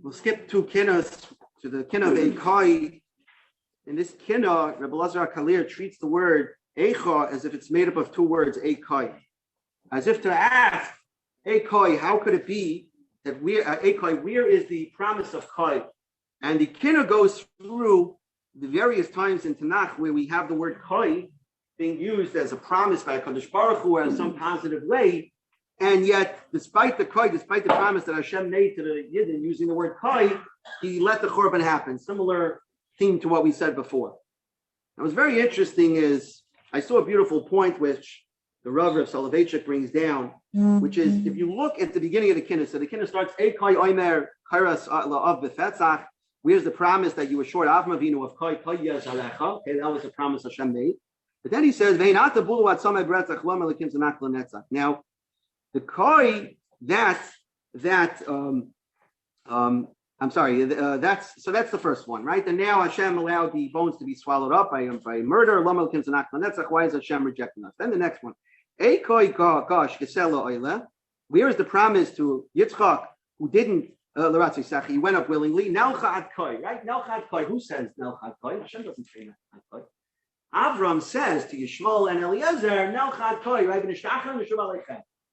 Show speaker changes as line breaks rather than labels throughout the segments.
We'll skip two kinnas to the kinna of Eikai. In this kinna, Rebbe Lazar Kalir treats the word Eicha as if it's made up of two words, Eikai. As if to ask, Eikai, how could it be that Eikai, where is the promise of Kai? And the kinna goes through the various times in Tanakh where we have the word Kai being used as a promise by HaKadosh Baruch Hu in some positive way. And yet, despite the promise that Hashem made to the Yidden using the word Kai, he let the Korban happen. Similar theme to what we said before. Now, what's very interesting is, I saw a beautiful point which the Rav Soloveitchik brings down, which is, if you look at the beginning of the Kinna, so the Kinna starts, Eikai Omer Kairas La'av B'Fetzach, where's the promise that you assured Avram Avinu of Kai Yaz Alecha? Okay, that was a promise Hashem made. But then he says, Ve'inata Bulu At Samei B'Retzach Lom Elikim Zanach L'Netzach. Now, the Kai, that's the first one, right? And now Hashem allowed the bones to be swallowed up by murder. Why is Hashem rejecting us? Then the next one. Where is the promise to Yitzchak, who didn't, he went up willingly? Right? Who says Nelchad Koi? Hashem doesn't say Nelchad Koi. Avram says to Yishmael and Eliezer, Nelchad Koi, right?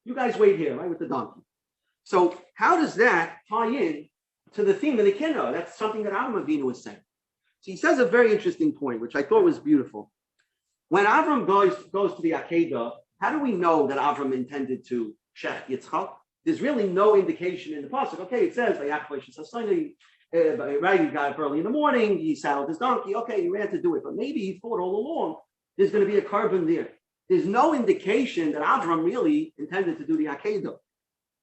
You guys wait here, right, with the donkey. So how does that tie in to the theme of the Kinna? That's something that Avram Avinu was saying. So he says a very interesting point, which I thought was beautiful. When Avram goes to the Akedah, how do we know that Avram intended to shech Yitzchak? There's really no indication in the pasuk. Okay, it says, right, he got up early in the morning, he saddled his donkey, okay, he ran to do it. But maybe he thought all along there's going to be a carbon there. There's no indication that Avram really intended to do the Akedah.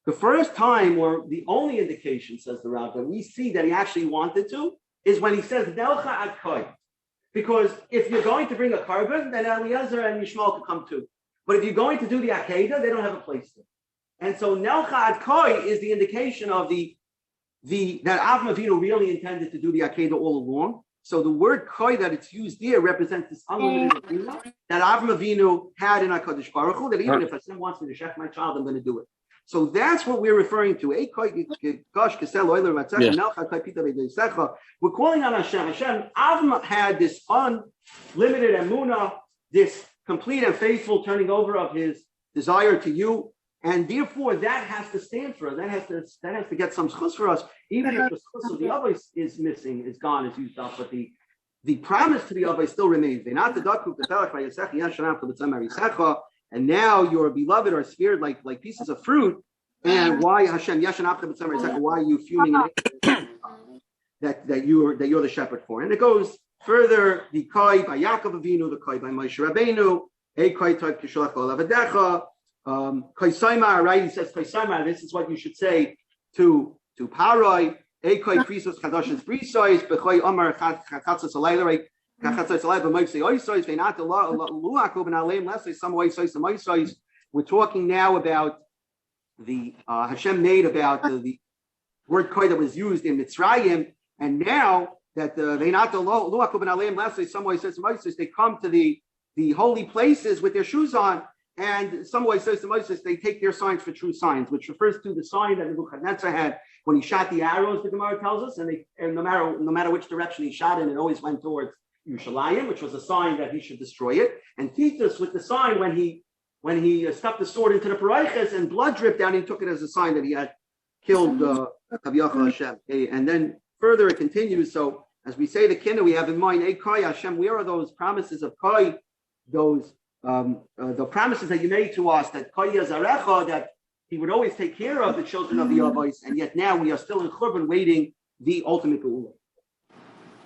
The first time, or the only indication, says the Rav, that we see that he actually wanted to, is when he says, Nelcha ad Koi. Because if you're going to bring a carbon, then Eliezer and Yishmael could come too. But if you're going to do the Akedah, they don't have a place there. And so Nelcha ad Koi is the indication of that Avram Avinu really intended to do the Akedah all along. So the word Koi that it's used there represents this unlimited agreement that Avram Avinu had in HaKadosh Baruch Hu, that even if Hashem wants me to shech my child, I'm going to do it. So that's what we're referring to. We're calling on Hashem. Avram had this unlimited emunah, this complete and faithful turning over of his desire to you, and therefore that has to stand for us. That has to get some schus for us, even if the schus of the Avos is missing, is gone, is used up, but the promise to the Avos still remains. And now your beloved are speared like pieces of fruit. And why Hashem why are you fuming that you're the shepherd for? And it goes further. The Kai by Yaakov Avinu, the Kai by Moshe Rabbeinu, a Kai type Kishalach Olavedecha, Kai Saimar. Right? He says Kai Saimar. This is what you should say to Paroi. A Kai Krisos Chadash's Brisois, Bechoy Omar Chatzos Alayla. We're talking now about the Hashem made about the word koi that was used in Mitzrayim, and now that they come to the holy places with their shoes on, and some way says to Moses, they take their signs for true signs, which refers to the sign that Nebuchadnezzar had when he shot the arrows. The Gemara tells us, and no matter which direction he shot in, it always went towards Yerushalayim, which was a sign that he should destroy it, and Titus with the sign when he stuck the sword into the paraiches and blood dripped down, he took it as a sign that he had killed Kaviyachal Hashem. And then further it continues. So as we say the Kinna, we have in mind, Kai Hashem, where are those promises of Kai, those the promises that you made to us that Kai Yazarecha, that he would always take care of the children of the Avos, and yet now we are still in Churban waiting the ultimate Geula.